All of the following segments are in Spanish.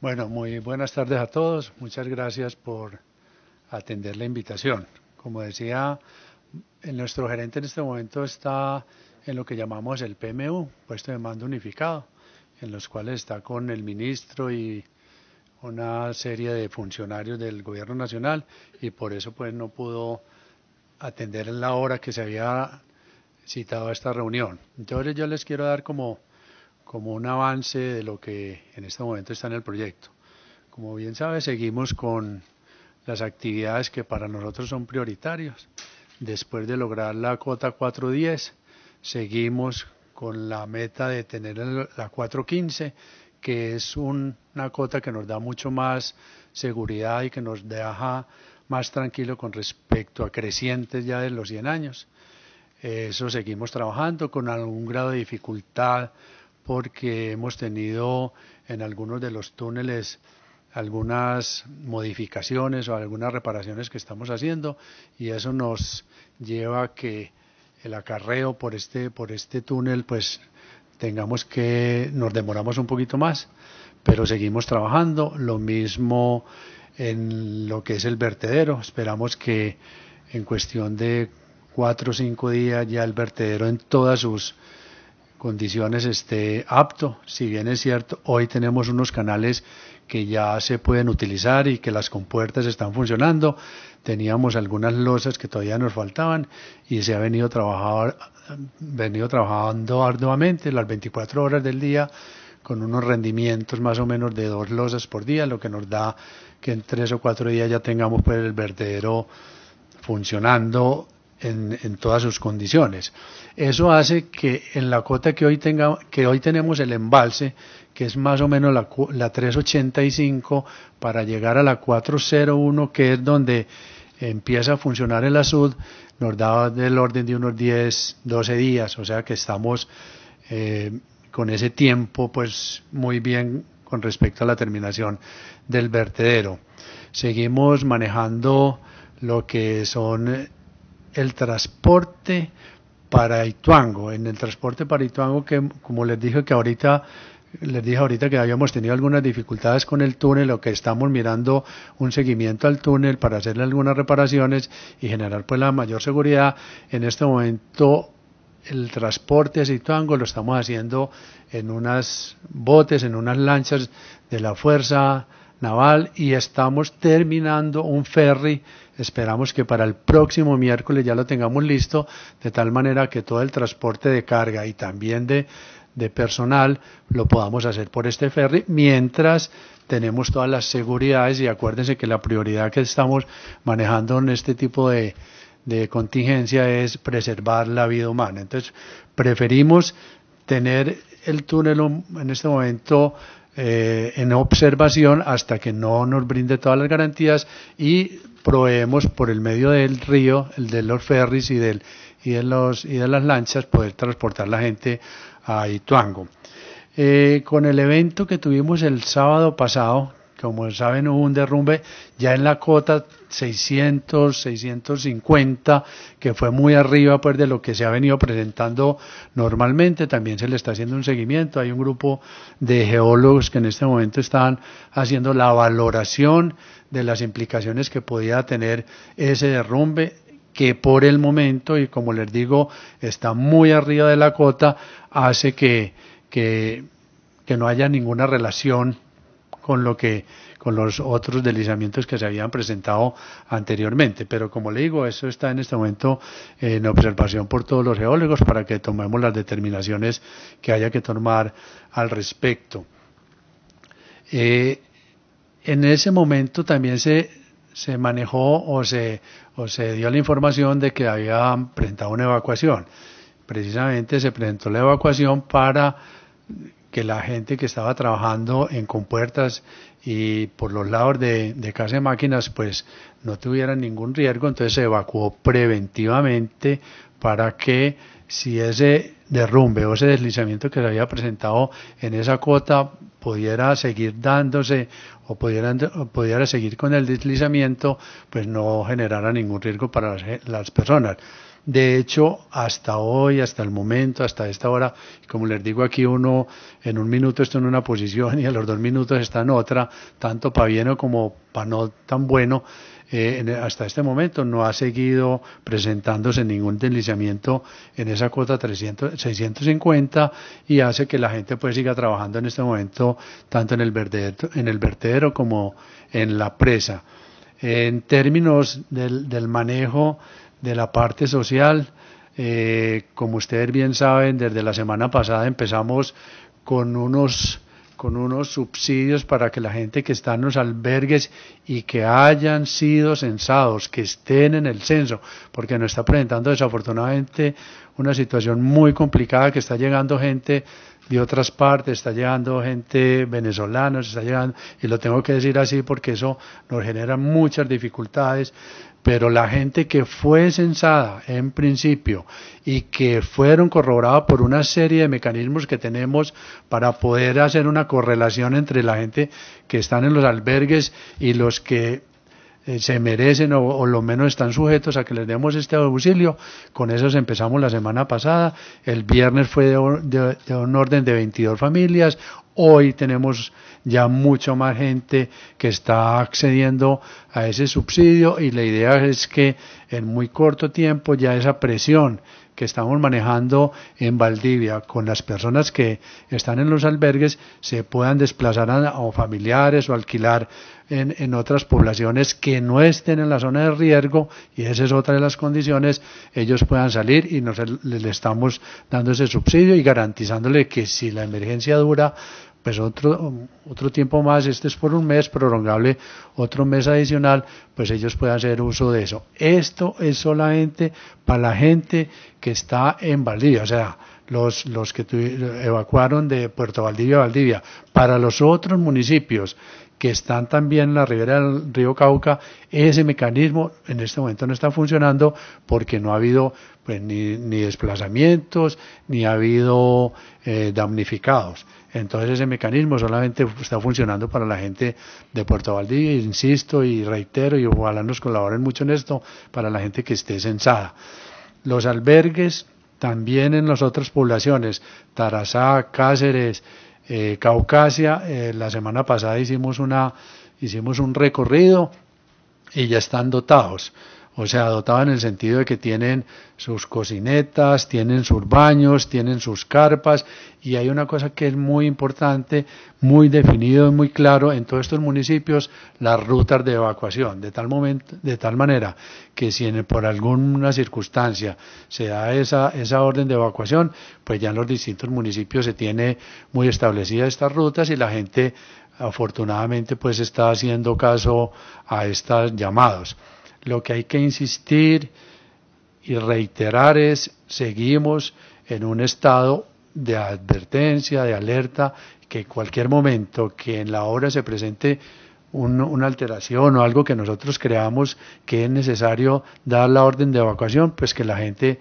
Bueno, muy buenas tardes a todos. Muchas gracias por atender la invitación. Como decía, nuestro gerente en este momento está en lo que llamamos el PMU, puesto de mando unificado, en los cuales está con el ministro y una serie de funcionarios del gobierno nacional, y por eso pues no pudo atender en la hora que se había citado a esta reunión. Entonces yo les quiero dar como un avance de lo que en este momento está en el proyecto. Como bien sabe, seguimos con las actividades que para nosotros son prioritarias. Después de lograr la cota 410, seguimos con la meta de tener la 415, que es una cota que nos da mucho más seguridad y que nos deja más tranquilo con respecto a crecientes ya de los 100 años. Eso seguimos trabajando con algún grado de dificultad porque hemos tenido en algunos de los túneles algunas modificaciones o algunas reparaciones que estamos haciendo, y eso nos lleva a que el acarreo por este túnel pues nos demoramos un poquito más, pero seguimos trabajando. Lo mismo en lo que es el vertedero. Esperamos que en cuestión de 4 o 5 días ya el vertedero en todas sus condiciones esté apto. Si bien es cierto, hoy tenemos unos canales que ya se pueden utilizar y que las compuertas están funcionando. Teníamos algunas losas que todavía nos faltaban y se ha venido trabajando arduamente las 24 horas del día, con unos rendimientos más o menos de 2 losas por día, lo que nos da que en 3 o 4 días ya tengamos pues el vertedero funcionando en todas sus condiciones. Eso hace que en la cota que hoy tenemos el embalse, que es más o menos la 385, para llegar a la 401, que es donde empieza a funcionar el azud, nos da del orden de unos 10, 12 días, o sea que estamos con ese tiempo pues muy bien con respecto a la terminación del vertedero. Seguimos manejando lo que son el transporte para Ituango. En el transporte para Ituango, que como les dije ahorita que habíamos tenido algunas dificultades con el túnel, o que estamos mirando un seguimiento al túnel para hacerle algunas reparaciones y generar pues la mayor seguridad. En este momento el transporte a Ituango lo estamos haciendo en unas botes, en unas lanchas de la Fuerza Naval, y estamos terminando un ferry. Esperamos que para el próximo miércoles ya lo tengamos listo, de tal manera que todo el transporte de carga y también de personal lo podamos hacer por este ferry, mientras tenemos todas las seguridades. Y acuérdense que la prioridad que estamos manejando en este tipo de contingencia es preservar la vida humana. Entonces preferimos tener el túnel en este momento en observación hasta que no nos brinde todas las garantías, y proveemos por el medio del río, el de los ferries y de las lanchas, poder transportar la gente a Ituango. Con el evento que tuvimos el sábado pasado, como saben, hubo un derrumbe ya en la cota 600, 650, que fue muy arriba pues de lo que se ha venido presentando normalmente. También se le está haciendo un seguimiento. Hay un grupo de geólogos que en este momento están haciendo la valoración de las implicaciones que podía tener ese derrumbe, que por el momento, y como les digo, está muy arriba de la cota, hace que no haya ninguna relación con los otros deslizamientos que se habían presentado anteriormente. Pero como le digo, eso está en este momento en observación por todos los geólogos para que tomemos las determinaciones que haya que tomar al respecto. En ese momento también se manejó o se dio la información de que había presentado una evacuación. Precisamente se presentó la evacuación para que la gente que estaba trabajando en compuertas y por los lados de casa de máquinas pues no tuvieran ningún riesgo. Entonces se evacuó preventivamente para que, si ese derrumbe o ese deslizamiento que se había presentado en esa cota pudiera seguir dándose o pudiera seguir con el deslizamiento, pues no generara ningún riesgo para las personas. De hecho, hasta hoy, hasta el momento, hasta esta hora, como les digo aquí, uno en un minuto está en una posición y a los 2 minutos está en otra, tanto para bien como para no tan bueno. Hasta este momento no ha seguido presentándose ningún deslizamiento en esa cota 650 y hace que la gente pues siga trabajando en este momento tanto en el vertedero como en la presa. En términos del manejo de la parte social, como ustedes bien saben, desde la semana pasada empezamos con unos subsidios para que la gente que está en los albergues y que hayan sido censados, que estén en el censo, porque nos está presentando desafortunadamente una situación muy complicada, que está llegando gente de otras partes, está llegando gente venezolana, está llegando, y lo tengo que decir así porque eso nos genera muchas dificultades. Pero la gente que fue censada en principio y que fueron corroboradas por una serie de mecanismos que tenemos para poder hacer una correlación entre la gente que están en los albergues y los que se merecen o lo menos están sujetos a que les demos este auxilio. Con esos empezamos la semana pasada. El viernes fue de un orden de 22 familias. Hoy tenemos ya mucho más gente que está accediendo a ese subsidio y la idea es que en muy corto tiempo ya esa presión que estamos manejando en Valdivia con las personas que están en los albergues se puedan desplazar a familiares o alquilar en otras poblaciones que no estén en la zona de riesgo, y esa es otra de las condiciones. Ellos puedan salir y le estamos dando ese subsidio y garantizándole que si la emergencia dura pues otro tiempo más, este es por un mes, prolongable otro mes adicional, pues ellos pueden hacer uso de eso. Esto es solamente para la gente que está en Valdivia, o sea, los que evacuaron de Puerto Valdivia a Valdivia. Para los otros municipios que están también en la ribera del río Cauca, ese mecanismo en este momento no está funcionando porque no ha habido pues ni desplazamientos, ni ha habido damnificados. Entonces ese mecanismo solamente está funcionando para la gente de Puerto Valdivia, insisto y reitero, y ojalá nos colaboren mucho en esto, para la gente que esté censada. Los albergues también en las otras poblaciones, Tarazá, Cáceres, Caucasia, la semana pasada hicimos un recorrido y ya están dotados. O sea, dotados en el sentido de que tienen sus cocinetas, tienen sus baños, tienen sus carpas, y hay una cosa que es muy importante, muy definido y muy claro en todos estos municipios: las rutas de evacuación, de tal manera que si por alguna circunstancia se da esa orden de evacuación, pues ya en los distintos municipios se tiene muy establecidas estas rutas y la gente afortunadamente pues está haciendo caso a estos llamados. Lo que hay que insistir y reiterar es: seguimos en un estado de advertencia, de alerta, que cualquier momento que en la hora se presente una alteración o algo que nosotros creamos que es necesario dar la orden de evacuación, pues que la gente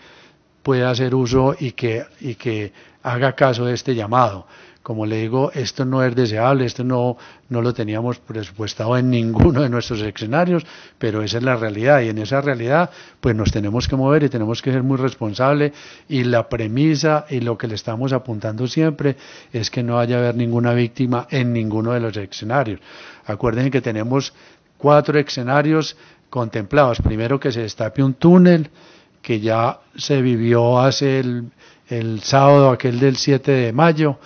pueda hacer uso y que haga caso de este llamado. Como le digo, esto no es deseable, esto no lo teníamos presupuestado en ninguno de nuestros escenarios, pero esa es la realidad, y en esa realidad pues nos tenemos que mover y tenemos que ser muy responsables, y la premisa y lo que le estamos apuntando siempre es que no vaya a haber ninguna víctima en ninguno de los escenarios. Acuérdense que tenemos 4 escenarios contemplados. Primero, que se destape un túnel, que ya se vivió hace el sábado aquel del 7 de mayo,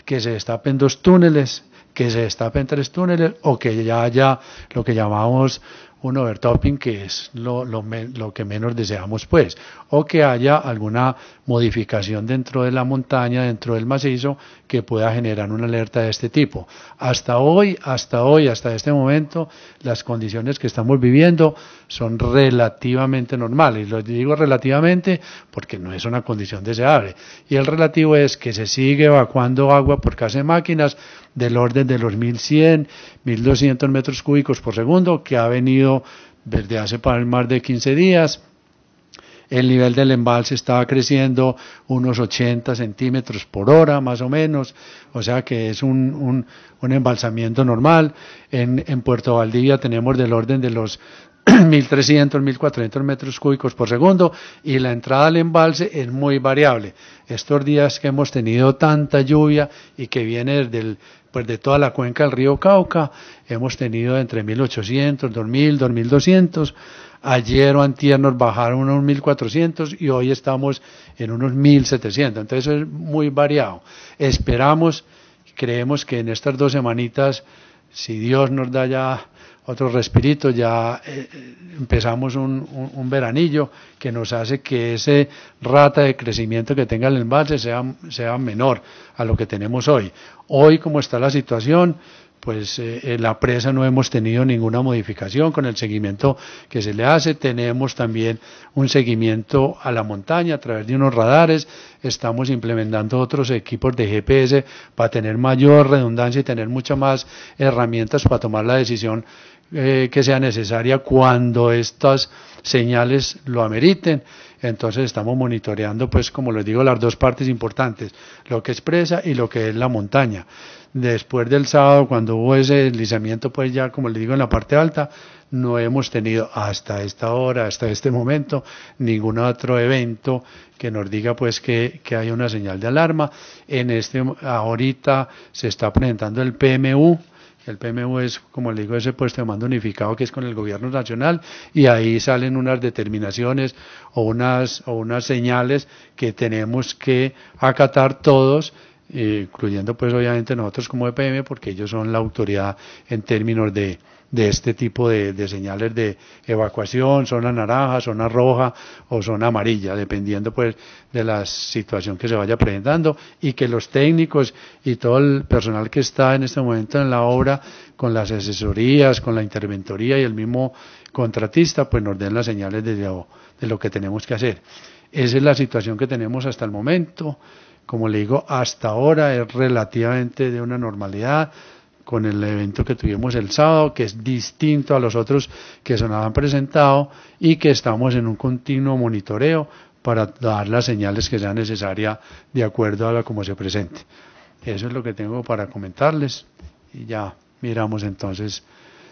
que se destapen 2 túneles, que se destapen 3 túneles, o que ya haya lo que llamamos un overtopping, que es lo que menos deseamos pues, o que haya alguna modificación dentro de la montaña, dentro del macizo, que pueda generar una alerta de este tipo. Hasta este momento, las condiciones que estamos viviendo son relativamente normales. Lo digo relativamente porque no es una condición deseable, y el relativo es que se sigue evacuando agua por casa de máquinas del orden de los 1100, 1200 metros cúbicos por segundo, que ha venido desde hace más de 15 días. El nivel del embalse estaba creciendo unos 80 centímetros por hora, más o menos, o sea que es un embalsamiento normal. En Puerto Valdivia tenemos del orden de los 1.300, 1.400 metros cúbicos por segundo, y la entrada al embalse es muy variable. Estos días que hemos tenido tanta lluvia y que viene pues de toda la cuenca del río Cauca, hemos tenido entre 1.800, 2.000, 2.200. Ayer o antier nos bajaron unos 1.400 y hoy estamos en unos 1.700. Entonces eso es muy variado. Creemos que en estas 2 semanitas, si Dios nos da ya otro respirito, ya empezamos un veranillo que nos hace que ese rata de crecimiento que tenga el embalse sea menor a lo que tenemos hoy. Hoy, como está la situación, pues en la presa no hemos tenido ninguna modificación con el seguimiento que se le hace. Tenemos también un seguimiento a la montaña a través de unos radares. Estamos implementando otros equipos de GPS para tener mayor redundancia y tener muchas más herramientas para tomar la decisión que sea necesaria cuando estas señales lo ameriten. Entonces estamos monitoreando, pues como les digo, las 2 partes importantes, lo que es presa y lo que es la montaña. Después del sábado, cuando hubo ese deslizamiento, pues ya, como les digo, en la parte alta, no hemos tenido hasta esta hora, hasta este momento, ningún otro evento que nos diga pues que hay una señal de alarma. Ahorita se está presentando el PMU. El PMU es, como le digo, ese puesto de mando unificado que es con el gobierno nacional, y ahí salen unas determinaciones o unas señales que tenemos que acatar todos, incluyendo pues obviamente nosotros como EPM, porque ellos son la autoridad en términos de este tipo de señales de evacuación, zona naranja, zona roja o zona amarilla, dependiendo pues de la situación que se vaya presentando, y que los técnicos y todo el personal que está en este momento en la obra, con las asesorías, con la interventoría y el mismo contratista, pues nos den las señales de lo que tenemos que hacer. Esa es la situación que tenemos hasta el momento. Como le digo, hasta ahora es relativamente de una normalidad, con el evento que tuvimos el sábado, que es distinto a los otros que se nos han presentado, y que estamos en un continuo monitoreo para dar las señales que sean necesarias de acuerdo a cómo se presente. Eso es lo que tengo para comentarles, y ya miramos entonces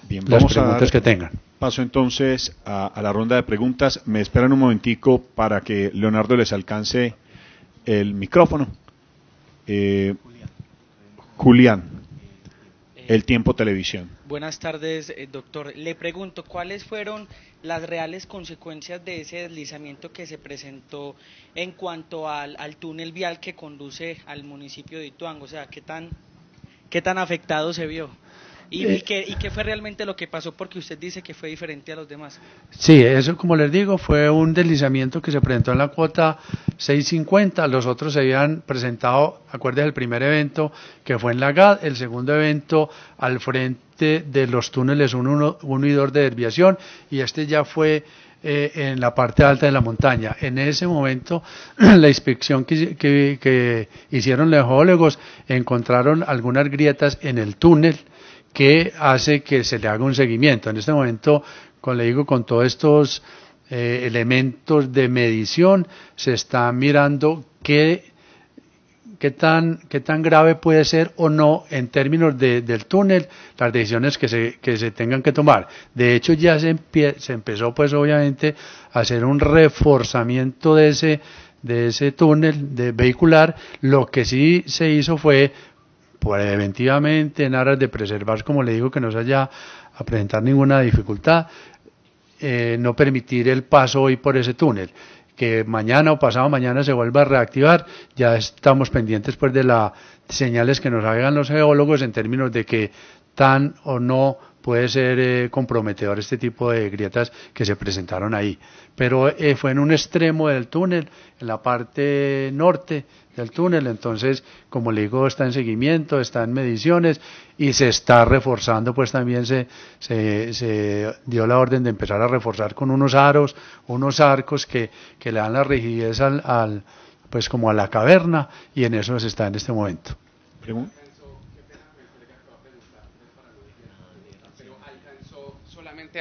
bien, las preguntas que tengan. Paso entonces a la ronda de preguntas. Me esperan un momentico para que Leonardo les alcance el micrófono. Julián, El Tiempo Televisión. Buenas tardes, doctor. Le pregunto, ¿cuáles fueron las reales consecuencias de ese deslizamiento que se presentó en cuanto al túnel vial que conduce al municipio de Ituango? O sea, ¿qué tan afectado se vio? ¿Y qué fue realmente lo que pasó? Porque usted dice que fue diferente a los demás. Sí, eso, como les digo, fue un deslizamiento que se presentó en la cuota 650. Los otros se habían presentado, acuérdense, el primer evento que fue en la GAD, el segundo evento al frente de los túneles 1 y 2 de desviación, y este ya fue en la parte alta de la montaña. En ese momento, la inspección que hicieron los geólogos encontraron algunas grietas en el túnel que hace que se le haga un seguimiento. En este momento, como le digo, con todos estos elementos de medición, se está mirando qué tan grave puede ser o no en términos del túnel, las decisiones que se tengan que tomar. De hecho, ya se empezó, pues obviamente, a hacer un reforzamiento de ese túnel vehicular. Lo que sí se hizo fue, preventivamente, en aras de preservar, como le digo, que no se vaya a presentar ninguna dificultad, no permitir el paso hoy por ese túnel. Que mañana o pasado mañana se vuelva a reactivar. Ya estamos pendientes pues de las señales que nos hagan los geólogos en términos de que tan o no puede ser comprometedor este tipo de grietas que se presentaron ahí. Pero fue en un extremo del túnel, en la parte norte del túnel. Entonces, como le digo, está en seguimiento, está en mediciones y se está reforzando. Pues también se dio la orden de empezar a reforzar con unos aros, unos arcos que le dan la rigidez pues como a la caverna, y en eso se está en este momento.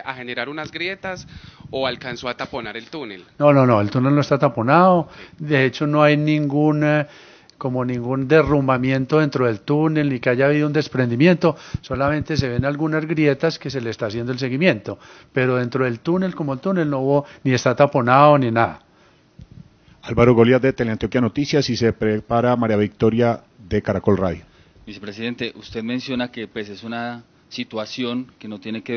¿A generar unas grietas o alcanzó a taponar el túnel? No, el túnel no está taponado. De hecho, no hay ningún como ningún derrumbamiento dentro del túnel, ni que haya habido un desprendimiento, solamente se ven algunas grietas que se le está haciendo el seguimiento, pero dentro del túnel, como el túnel, no hubo, ni está taponado, ni nada. Álvaro Goliat de Teleantioquia Noticias, y se prepara María Victoria de Caracol Radio. Vicepresidente, usted menciona que pues es una situación que no tiene que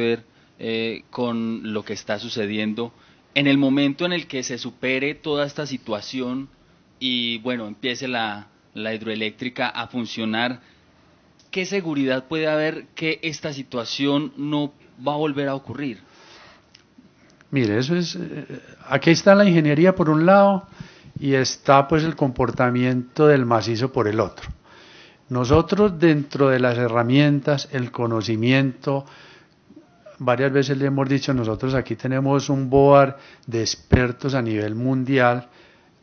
ver con lo que está sucediendo. En el momento en el que se supere toda esta situación y bueno, empiece la hidroeléctrica a funcionar, ¿qué seguridad puede haber que esta situación no va a volver a ocurrir? Mire, eso es, aquí está la ingeniería por un lado y está pues el comportamiento del macizo por el otro. Nosotros dentro de las herramientas, el conocimiento, varias veces le hemos dicho, nosotros aquí tenemos un board de expertos a nivel mundial,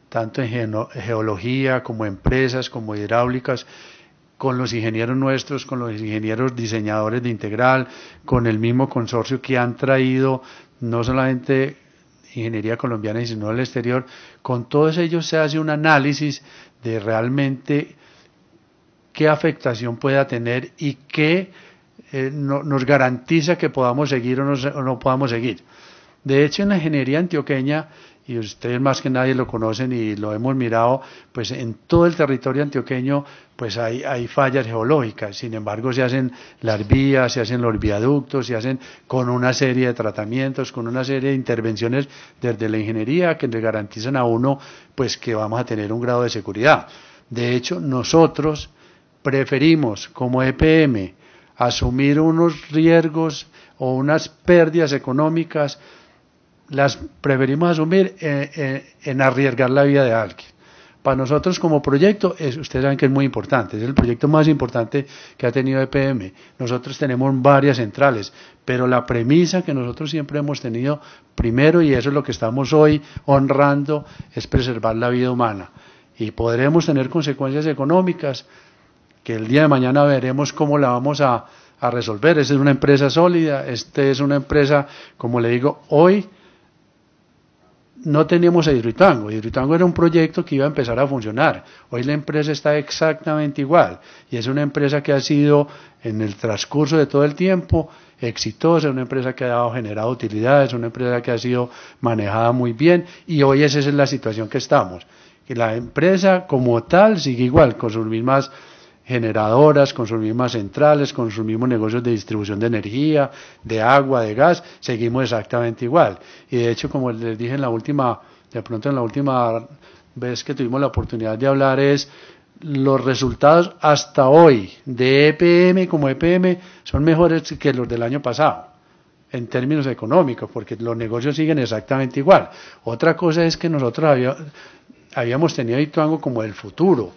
tanto en geología como empresas, como hidráulicas, con los ingenieros nuestros, con los ingenieros diseñadores de Integral, con el mismo consorcio que han traído no solamente ingeniería colombiana, sino del exterior. Con todos ellos se hace un análisis de realmente qué afectación pueda tener y qué nos garantiza que podamos seguir o no podamos seguir. De hecho, en la ingeniería antioqueña, y ustedes más que nadie lo conocen y lo hemos mirado, pues en todo el territorio antioqueño pues hay fallas geológicas. Sin embargo, se hacen las vías, se hacen los viaductos, se hacen con una serie de tratamientos, con una serie de intervenciones desde la ingeniería que le garantizan a uno pues que vamos a tener un grado de seguridad. De hecho, nosotros preferimos como EPM asumir unos riesgos o unas pérdidas económicas, las preferimos asumir en arriesgar la vida de alguien. Para nosotros como proyecto, ustedes saben que es muy importante, es el proyecto más importante que ha tenido EPM. Nosotros tenemos varias centrales, pero la premisa que nosotros siempre hemos tenido primero, y eso es lo que estamos hoy honrando, es preservar la vida humana. Y podremos tener consecuencias económicas, que el día de mañana veremos cómo la vamos a resolver. Esta es una empresa sólida, esta es una empresa, como le digo, hoy no teníamos a Hidroituango. Hidroituango era un proyecto que iba a empezar a funcionar. Hoy la empresa está exactamente igual y es una empresa que ha sido en el transcurso de todo el tiempo exitosa, una empresa que ha generado utilidades, una empresa que ha sido manejada muy bien y hoy esa es la situación que estamos. Que la empresa como tal sigue igual, con sus mismas generadoras, con sus mismas centrales, con sus mismos negocios de distribución de energía, de agua, de gas, seguimos exactamente igual. Y de hecho, como les dije en la última vez que tuvimos la oportunidad de hablar, los resultados hasta hoy de EPM como EPM son mejores que los del año pasado en términos económicos, porque los negocios siguen exactamente igual. Otra cosa es que nosotros habíamos tenido Hidroituango como el futuro.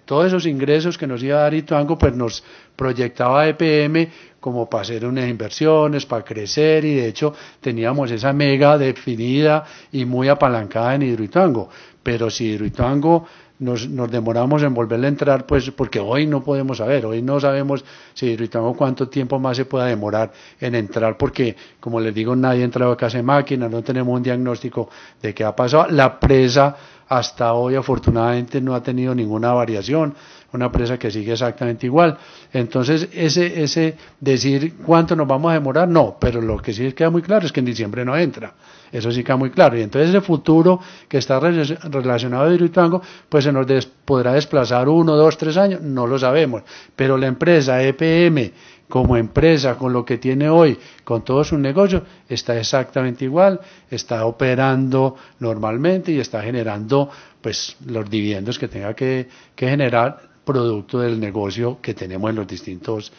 Todos esos ingresos que nos iba a dar Hidroituango pues nos proyectaba EPM como para hacer unas inversiones, para crecer, y de hecho teníamos esa mega definida y muy apalancada en Hidroituango. Pero si Hidroituango nos demoramos en volverle a entrar, pues porque hoy no podemos saber, hoy no sabemos si Hidroituango cuánto tiempo más se pueda demorar en entrar, porque como les digo, nadie ha entrado a casa de máquinas, no tenemos un diagnóstico de qué ha pasado. La presa hasta hoy afortunadamente no ha tenido ninguna variación, una presa que sigue exactamente igual. Entonces ese decir cuánto nos vamos a demorar, no, pero lo que sí queda muy claro es que en diciembre no entra, eso sí queda muy claro. Y entonces ese futuro que está relacionado a Hidroituango pues se nos podrá desplazar 1, 2, 3 años, no lo sabemos, pero la empresa EPM como empresa, con lo que tiene hoy, con todos sus negocios, está exactamente igual, está operando normalmente y está generando pues los dividendos que tenga que generar producto del negocio que tenemos en los distintos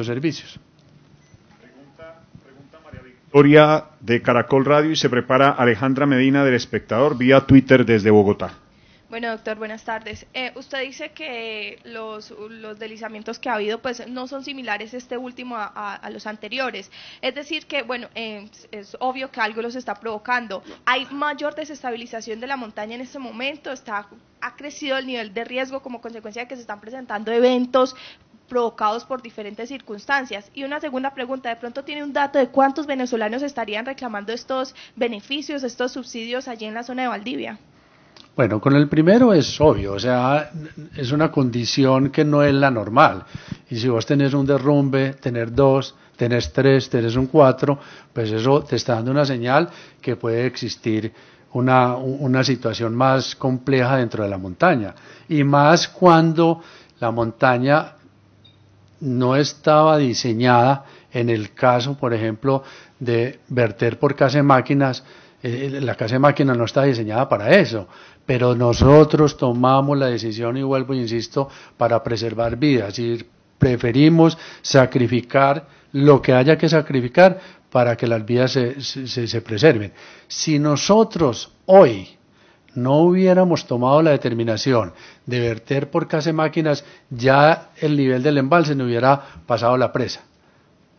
servicios. Pregunta María Victoria de Caracol Radio, y se prepara Alejandra Medina del Espectador vía Twitter desde Bogotá. Bueno, doctor, buenas tardes. Usted dice que los deslizamientos que ha habido pues no son similares este último a los anteriores. Es decir que, bueno, es obvio que algo los está provocando. ¿Hay mayor desestabilización de la montaña en este momento? ¿Ha crecido el nivel de riesgo como consecuencia de que se están presentando eventos provocados por diferentes circunstancias? Y una segunda pregunta, ¿de pronto tiene un dato de cuántos venezolanos estarían reclamando estos beneficios, estos subsidios allí en la zona de Valdivia? Bueno, con el primero es obvio, o sea, es una condición que no es la normal. Y si vos tenés un derrumbe, tener 2, tenés 3, tenés un 4, pues eso te está dando una señal que puede existir una situación más compleja dentro de la montaña. Y más cuando la montaña no estaba diseñada, en el caso, por ejemplo, de verter por casa de máquinas, la casa de máquinas no está diseñada para eso, pero nosotros tomamos la decisión, y vuelvo e insisto, para preservar vidas, y preferimos sacrificar lo que haya que sacrificar para que las vidas se preserven. Si nosotros hoy no hubiéramos tomado la determinación de verter por casa de máquinas, ya el nivel del embalse no hubiera pasado la presa.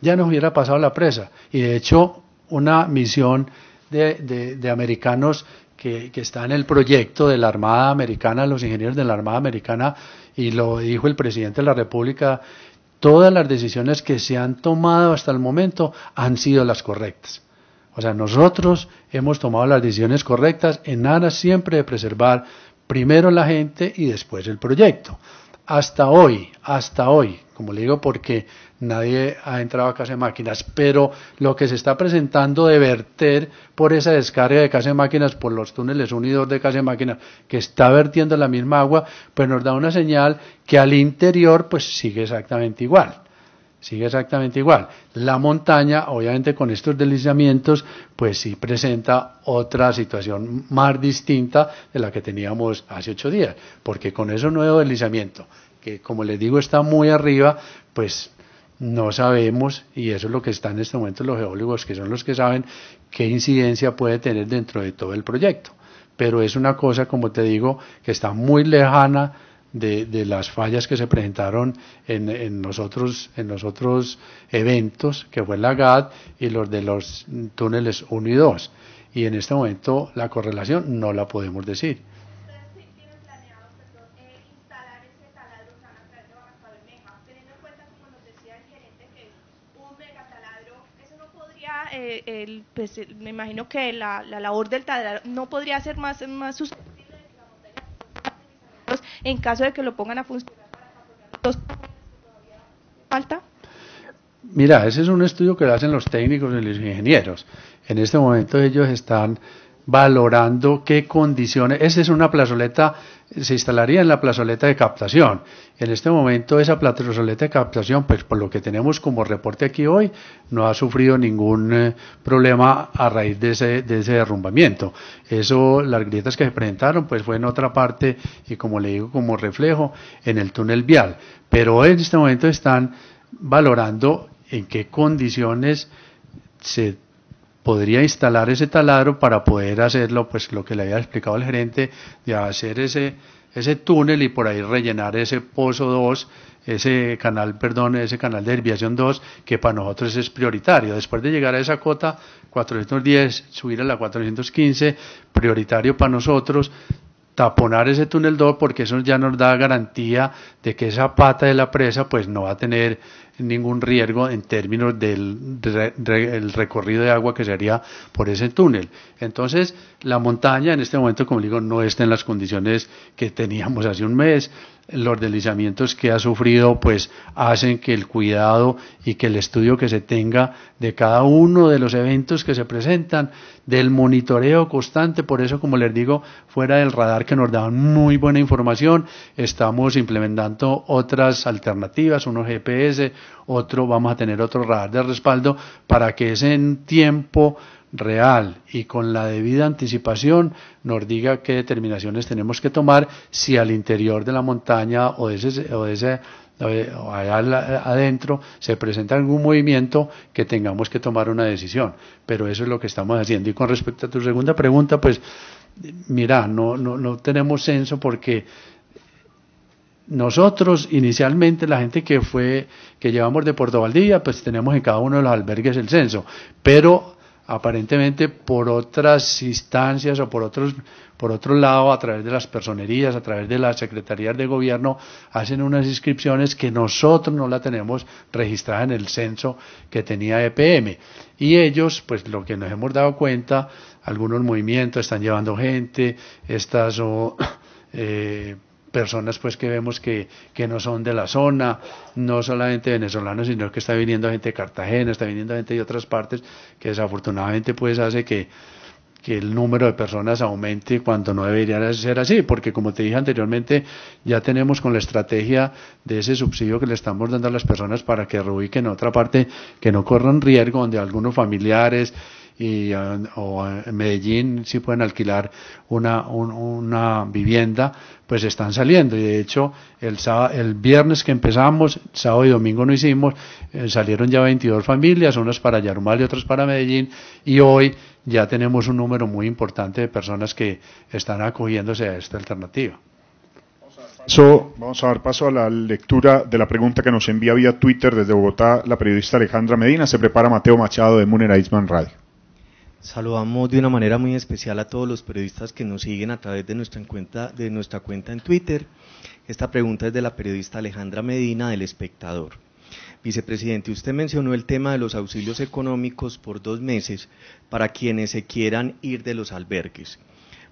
Ya nos hubiera pasado la presa. Y de hecho, una misión de americanos que está en el proyecto de la Armada Americana, los ingenieros de la Armada Americana, y lo dijo el presidente de la República, todas las decisiones que se han tomado hasta el momento han sido las correctas. O sea, nosotros hemos tomado las decisiones correctas en aras siempre de preservar primero la gente y después el proyecto. Hasta hoy, como le digo, porque nadie ha entrado a casa de máquinas, pero lo que se está presentando de verter por esa descarga de casa de máquinas, por los túneles 1 y 2 de casa de máquinas, que está vertiendo la misma agua, pues nos da una señal que al interior pues sigue exactamente igual. La montaña, obviamente con estos deslizamientos, pues sí presenta otra situación más distinta de la que teníamos hace 8 días, porque con ese nuevo deslizamiento, que como les digo está muy arriba, pues no sabemos, y eso es lo que están en este momento los geólogos, que son los que saben qué incidencia puede tener dentro de todo el proyecto. Pero es una cosa, como te digo, que está muy lejana de las fallas que se presentaron en los otros eventos, que fue la GAD y los de los túneles 1 y 2. Y en este momento la correlación no la podemos decir. ¿Ustedes tienen planeado instalar ese taladro que van a traer de Barrancabermeja? Teniendo en cuenta, como nos decía el gerente, que es un megataladro, eso no podría, pues, me imagino que la labor del taladro no podría ser más susceptible de que la montaña en caso de que lo pongan a funcionar para apoyar los túneles que todavía falta. Mira, ese es un estudio que hacen los técnicos y los ingenieros. En este momento ellos están valorando qué condiciones. Esa es una plazoleta, se instalaría en la plazoleta de captación. En este momento esa plazoleta de captación, pues por lo que tenemos como reporte aquí hoy, no ha sufrido ningún problema a raíz de ese derrumbamiento. Eso, las grietas que se presentaron, pues fue en otra parte y, como le digo, como reflejo en el túnel vial. Pero en este momento están valorando en qué condiciones se podría instalar ese taladro para poder hacerlo, pues lo que le había explicado el gerente, de hacer ese túnel y por ahí rellenar ese pozo 2, ese canal de desviación 2, que para nosotros es prioritario. Después de llegar a esa cota 410, subir a la 415, prioritario para nosotros taponar ese túnel 2, porque eso ya nos da garantía de que esa pata de la presa pues no va a tener ningún riesgo en términos del recorrido de agua que se haría por ese túnel. Entonces, la montaña en este momento, como digo, no está en las condiciones que teníamos hace un mes. Los deslizamientos que ha sufrido pues hacen que el cuidado y que el estudio que se tenga de cada uno de los eventos que se presentan, del monitoreo constante, por eso, como les digo, fuera del radar que nos daban muy buena información, estamos implementando otras alternativas, unos GPS, vamos a tener otro radar de respaldo para que ese en tiempo real y con la debida anticipación nos diga qué determinaciones tenemos que tomar si al interior de la montaña o allá adentro se presenta algún movimiento que tengamos que tomar una decisión. Pero eso es lo que estamos haciendo. Y con respecto a tu segunda pregunta, pues mira, no tenemos censo porque nosotros inicialmente, la gente que llevamos de Puerto Valdivia, pues tenemos en cada uno de los albergues el censo, pero aparentemente por otras instancias o por otro lado, a través de las personerías, a través de las secretarías de gobierno, hacen unas inscripciones que nosotros no la tenemos registrada en el censo que tenía EPM. Y ellos, pues lo que nos hemos dado cuenta, algunos movimientos están llevando gente, estas o personas pues que vemos que no son de la zona, no solamente venezolanos, sino que está viniendo gente de Cartagena, está viniendo gente de otras partes, que desafortunadamente pues hace que el número de personas aumente cuando no debería ser así, porque como te dije anteriormente, ya tenemos con la estrategia de ese subsidio que le estamos dando a las personas para que reubiquen en otra parte, que no corran riesgo, donde algunos familiares o en Medellín si pueden alquilar una vivienda, pues están saliendo. Y de hecho el viernes que empezamos, sábado y domingo no hicimos, salieron ya 22 familias, unas para Yarumal y otras para Medellín, y hoy ya tenemos un número muy importante de personas que están acogiéndose a esta alternativa. Vamos a dar paso a la lectura de la pregunta que nos envía vía Twitter desde Bogotá la periodista Alejandra Medina. Se prepara Mateo Machado de Munera Eastman Radio. Saludamos de una manera muy especial a todos los periodistas que nos siguen a través de nuestra cuenta en Twitter. Esta pregunta es de la periodista Alejandra Medina del Espectador. Vicepresidente, usted mencionó el tema de los auxilios económicos por 2 meses para quienes se quieran ir de los albergues.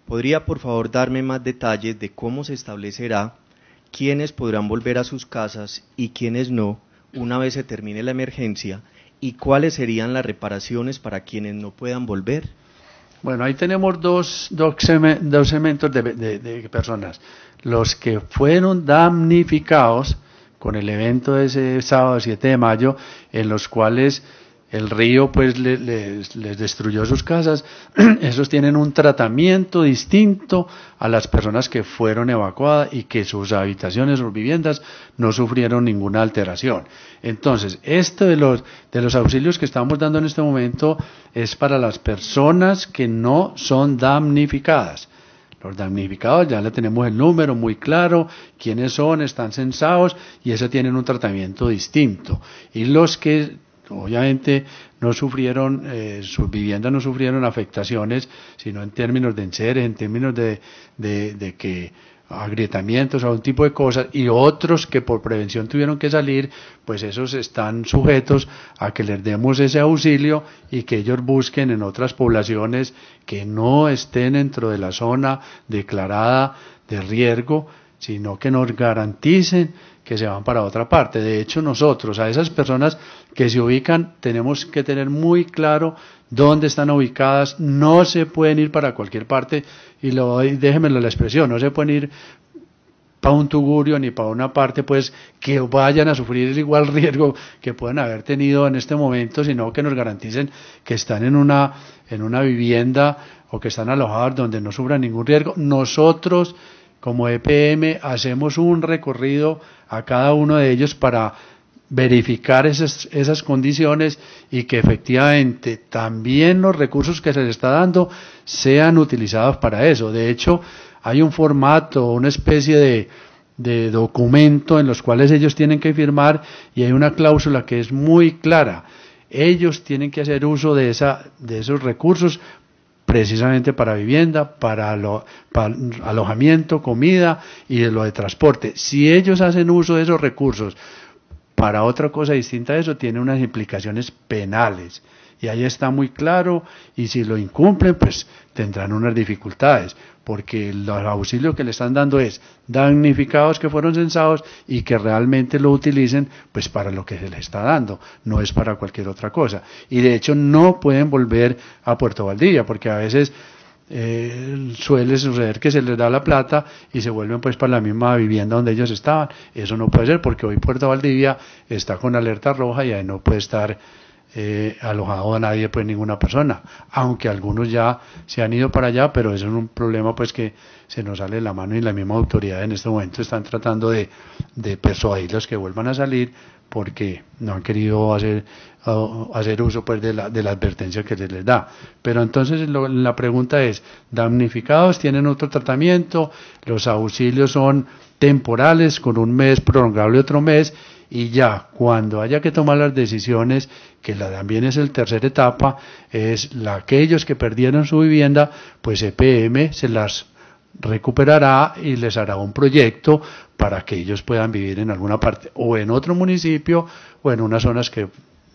¿Podría por favor darme más detalles de cómo se establecerá quiénes podrán volver a sus casas y quiénes no una vez se termine la emergencia? ¿Y cuáles serían las reparaciones para quienes no puedan volver? Bueno, ahí tenemos dos segmentos de personas. Los que fueron damnificados con el evento de ese sábado 7 de mayo, en los cuales el río pues les destruyó sus casas, esos tienen un tratamiento distinto a las personas que fueron evacuadas y que sus habitaciones o viviendas no sufrieron ninguna alteración. Entonces, esto de los auxilios que estamos dando en este momento es para las personas que no son damnificadas. Los damnificados ya le tenemos el número muy claro, quiénes son, están censados y eso tienen un tratamiento distinto. Y los que obviamente no sufrieron, sus viviendas no sufrieron afectaciones, sino en términos de enseres, en términos de que agrietamientos, algún tipo de cosas, y otros que por prevención tuvieron que salir, pues esos están sujetos a que les demos ese auxilio y que ellos busquen en otras poblaciones que no estén dentro de la zona declarada de riesgo, sino que nos garanticen que se van para otra parte. De hecho, nosotros a esas personas que se ubican tenemos que tener muy claro dónde están ubicadas. No se pueden ir para cualquier parte, y déjenmelo la expresión, no se pueden ir para un tugurio ni para una parte pues que vayan a sufrir el igual riesgo que pueden haber tenido en este momento, sino que nos garanticen que están en una vivienda o que están alojados donde no sufran ningún riesgo. Nosotros como EPM hacemos un recorrido a cada uno de ellos para verificar esas condiciones y que efectivamente también los recursos que se les está dando sean utilizados para eso. De hecho, hay un formato, una especie de documento en los cuales ellos tienen que firmar y hay una cláusula que es muy clara. Ellos tienen que hacer uso de esos recursos precisamente para vivienda, para alojamiento, comida y de lo de transporte. Si ellos hacen uso de esos recursos para otra cosa distinta a eso, tiene unas implicaciones penales. Y ahí está muy claro, y si lo incumplen, pues tendrán unas dificultades, porque el auxilio que le están dando es damnificados que fueron censados y que realmente lo utilicen pues para lo que se les está dando, no es para cualquier otra cosa. Y de hecho no pueden volver a Puerto Valdivia, porque a veces suele suceder que se les da la plata y se vuelven pues para la misma vivienda donde ellos estaban. Eso no puede ser, porque hoy Puerto Valdivia está con alerta roja y ahí no puede estar alojado a nadie, pues ninguna persona, aunque algunos ya se han ido para allá, pero eso es un problema pues que se nos sale de la mano, y la misma autoridad en este momento están tratando de persuadirlos que vuelvan a salir, porque no han querido hacer uso pues de la advertencia que se les da. Pero entonces la pregunta es, damnificados tienen otro tratamiento, los auxilios son temporales con un mes prolongable otro mes, y ya cuando haya que tomar las decisiones, que también es el tercera etapa, es aquellos que perdieron su vivienda, pues EPM se las recuperará y les hará un proyecto para que ellos puedan vivir en alguna parte o en otro municipio o en unas zonas que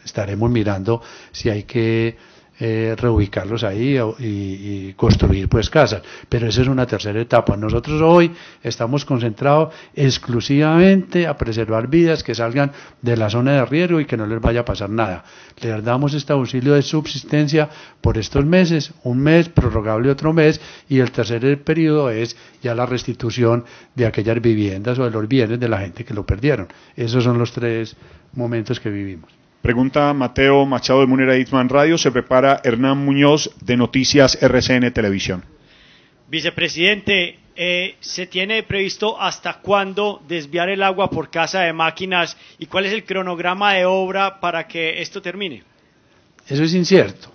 estaremos mirando si hay que reubicarlos ahí y construir pues casas, pero esa es una tercera etapa. Nosotros hoy estamos concentrados exclusivamente a preservar vidas que salgan de la zona de riesgo y que no les vaya a pasar nada. Les damos este auxilio de subsistencia por estos meses, un mes, prorrogable otro mes, y el tercer periodo es ya la restitución de aquellas viviendas o de los bienes de la gente que lo perdieron. Esos son los 3 momentos que vivimos. Pregunta Mateo Machado de Munera Eastman Radio. Se prepara Hernán Muñoz de Noticias RCN Televisión. Vicepresidente, ¿se tiene previsto hasta cuándo desviar el agua por Casa de Máquinas y cuál es el cronograma de obra para que esto termine? Eso es incierto.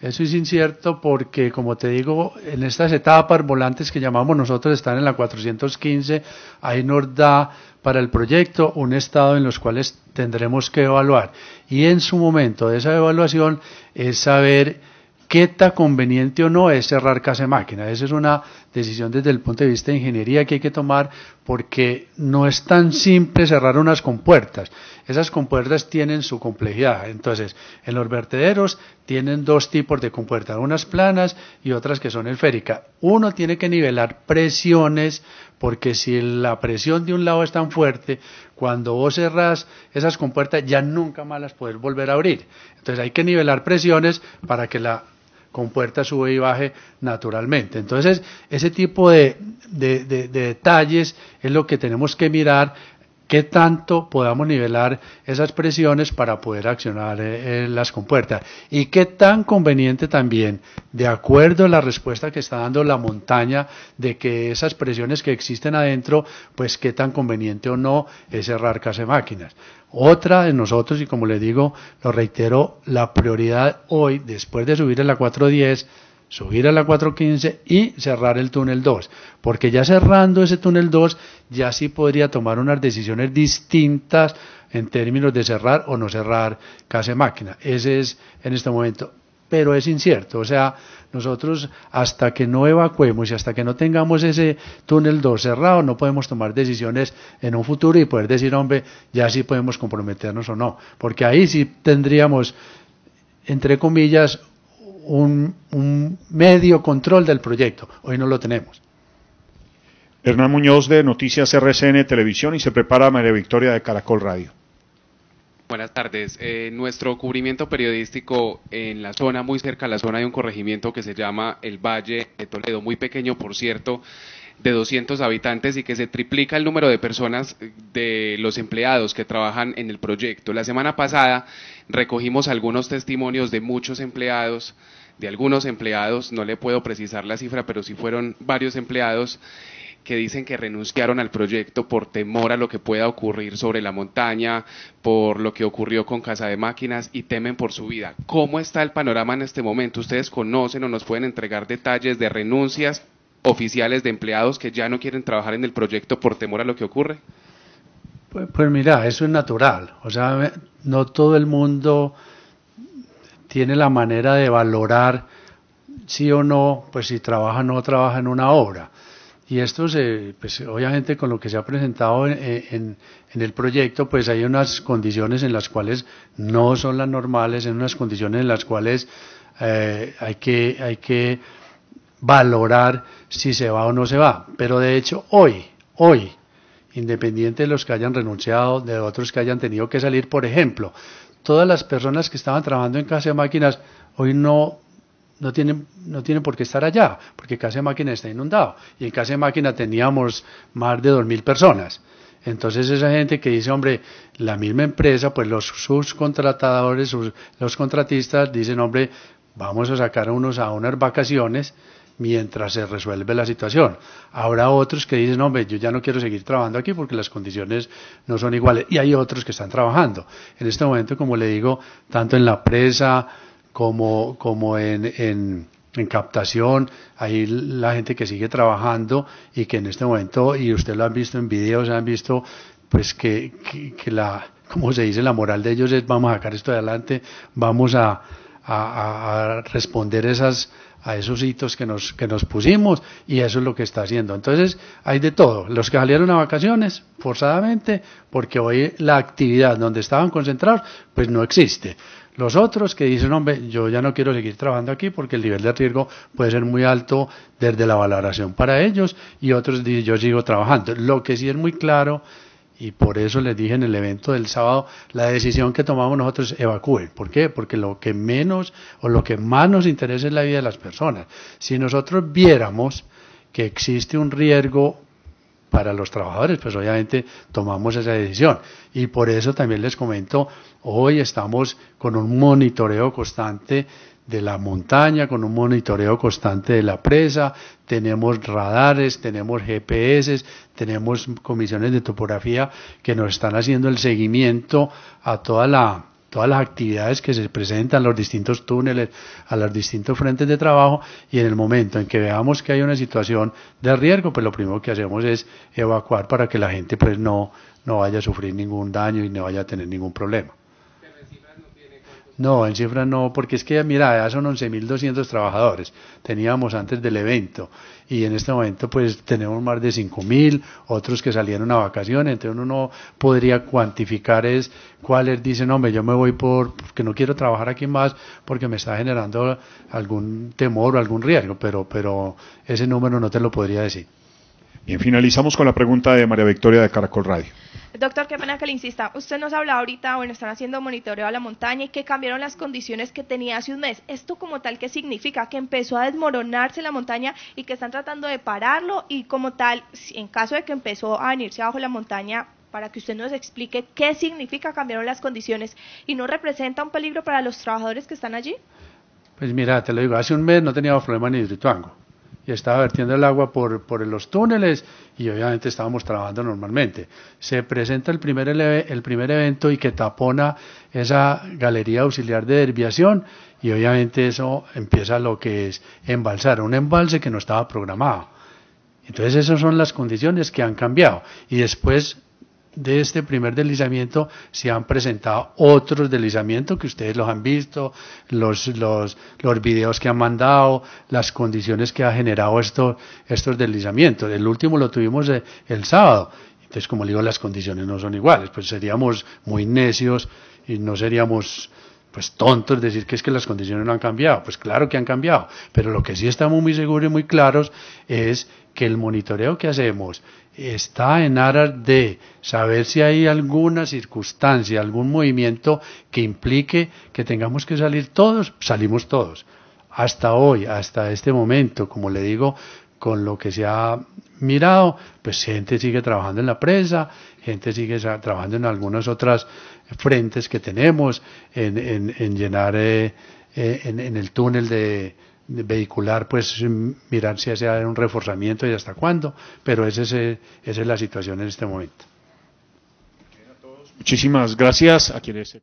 Eso es incierto porque, como te digo, en estas etapas volantes que llamamos nosotros están en la 415, ahí nos da para el proyecto un estado en los cuales tendremos que evaluar. Y en su momento de esa evaluación es saber qué tan conveniente o no es cerrar Casa de Máquina. Esa es una decisión desde el punto de vista de ingeniería que hay que tomar porque no es tan simple cerrar unas compuertas. Esas compuertas tienen su complejidad. Entonces, en los vertederos tienen 2 tipos de compuertas, unas planas y otras que son esféricas. Uno tiene que nivelar presiones porque si la presión de un lado es tan fuerte, cuando vos cerrás esas compuertas ya nunca más las podés volver a abrir. Entonces hay que nivelar presiones para que la compuerta sube y baje naturalmente. Entonces, ese tipo de detalles es lo que tenemos que mirar, qué tanto podamos nivelar esas presiones para poder accionar las compuertas y qué tan conveniente también, de acuerdo a la respuesta que está dando la montaña de que esas presiones que existen adentro, pues qué tan conveniente o no es cerrar Casa de Máquinas. Otra de nosotros, y como les digo, lo reitero, la prioridad hoy, después de subir a la 410, subir a la 415 y cerrar el túnel 2, porque ya cerrando ese túnel 2 ya sí podría tomar unas decisiones distintas en términos de cerrar o no cerrar Casa de Máquina. Ese es en este momento, pero es incierto, o sea, nosotros hasta que no evacuemos y hasta que no tengamos ese túnel 2 cerrado no podemos tomar decisiones en un futuro y poder decir, hombre, ya sí podemos comprometernos o no, porque ahí sí tendríamos, entre comillas, un medio control del proyecto. Hoy no lo tenemos. Hernán Muñoz de Noticias RCN Televisión y se prepara María Victoria de Caracol Radio. Buenas tardes. Nuestro cubrimiento periodístico en la zona, muy cerca a la zona de un corregimiento que se llama el Valle de Toledo, muy pequeño por cierto, de 200 habitantes y que se triplica el número de personas, de los empleados que trabajan en el proyecto. La semana pasada recogimos algunos testimonios de muchos empleados, de algunos empleados, no le puedo precisar la cifra, pero sí fueron varios empleados que dicen que renunciaron al proyecto por temor a lo que pueda ocurrir sobre la montaña, por lo que ocurrió con Casa de Máquinas y temen por su vida. ¿Cómo está el panorama en este momento? ¿Ustedes conocen o nos pueden entregar detalles de renuncias oficiales de empleados que ya no quieren trabajar en el proyecto por temor a lo que ocurre? Pues mira, eso es natural, o sea, no todo el mundo tiene la manera de valorar sí o no, pues si trabaja o no trabaja en una obra. Y esto, pues obviamente con lo que se ha presentado en el proyecto, pues hay unas condiciones en las cuales no son las normales, en unas condiciones en las cuales hay que valorar si se va o no se va. Pero de hecho hoy, independiente de los que hayan renunciado, de otros que hayan tenido que salir, por ejemplo, todas las personas que estaban trabajando en Casa de Máquinas hoy no tienen por qué estar allá, porque Casa de Máquina está inundado, y en Casa de Máquina teníamos más de 2.000 personas. Entonces esa gente que dice, hombre, la misma empresa, pues los subcontratadores, los contratistas dicen, hombre, vamos a sacar a unas vacaciones mientras se resuelve la situación. Habrá otros que dicen, hombre, yo ya no quiero seguir trabajando aquí porque las condiciones no son iguales, y hay otros que están trabajando. En este momento, como le digo, tanto en la presa como en captación, hay la gente que sigue trabajando y que en este momento, y usted lo han visto en videos, han visto pues que como se dice, la moral de ellos es vamos a sacar esto adelante, vamos a responder a esos hitos que nos pusimos, y eso es lo que está haciendo. Entonces hay de todo, los que salieron a vacaciones forzadamente porque hoy la actividad donde estaban concentrados pues no existe. Los otros que dicen, hombre, yo ya no quiero seguir trabajando aquí porque el nivel de riesgo puede ser muy alto desde la valoración para ellos, y otros dicen, yo sigo trabajando. Lo que sí es muy claro, y por eso les dije en el evento del sábado, la decisión que tomamos nosotros es evacúen. ¿Por qué? Porque lo que menos o lo que más nos interesa es la vida de las personas. Si nosotros viéramos que existe un riesgo para los trabajadores, pues obviamente tomamos esa decisión. Y por eso también les comento, hoy estamos con un monitoreo constante de la montaña, con un monitoreo constante de la presa, tenemos radares, tenemos GPS, tenemos comisiones de topografía que nos están haciendo el seguimiento a todas las actividades que se presentan, los distintos túneles, a los distintos frentes de trabajo, y en el momento en que veamos que hay una situación de riesgo, pues lo primero que hacemos es evacuar para que la gente pues no vaya a sufrir ningún daño y no vaya a tener ningún problema. No, en cifras no, porque es que mira, ya son 11.200 trabajadores, teníamos antes del evento, y en este momento pues tenemos más de 5.000, otros que salieron a vacaciones, entonces uno no podría cuantificar cuáles dicen, hombre, yo me voy porque no quiero trabajar aquí más porque me está generando algún temor o algún riesgo, pero ese número no te lo podría decir. Bien, finalizamos con la pregunta de María Victoria de Caracol Radio. Doctor, qué pena que le insista. Usted nos habla ahorita, bueno, están haciendo monitoreo a la montaña y que cambiaron las condiciones que tenía hace un mes. ¿Esto como tal qué significa? ¿Que empezó a desmoronarse la montaña y que están tratando de pararlo? Y como tal, en caso de que empezó a venirse abajo la montaña, para que usted nos explique qué significa cambiaron las condiciones y no representa un peligro para los trabajadores que están allí. Pues mira, te lo digo, hace un mes no teníamos problema ni de Hidroituango, y estaba vertiendo el agua por los túneles, y obviamente estábamos trabajando normalmente. Se presenta el primer evento y que tapona esa galería auxiliar de desviación, y obviamente eso empieza lo que es embalsar, un embalse que no estaba programado. Entonces esas son las condiciones que han cambiado, y después de este primer deslizamiento se han presentado otros deslizamientos que ustedes los han visto, los videos que han mandado, las condiciones que ha generado estos deslizamientos. El último lo tuvimos el sábado. Entonces, como le digo, las condiciones no son iguales, pues seríamos muy necios y no seríamos pues tontos decir que es que las condiciones no han cambiado. Pues claro que han cambiado, pero lo que sí estamos muy seguros y muy claros es que el monitoreo que hacemos está en aras de saber si hay alguna circunstancia, algún movimiento que implique que tengamos que salir todos, salimos todos. Hasta hoy, hasta este momento, como le digo, con lo que se ha mirado, pues gente sigue trabajando en la presa, gente sigue trabajando en algunas otras frentes que tenemos, en llenar en el túnel de vehicular, pues mirar si hace un reforzamiento y hasta cuándo, pero esa es la situación en este momento. Muchísimas gracias a quienes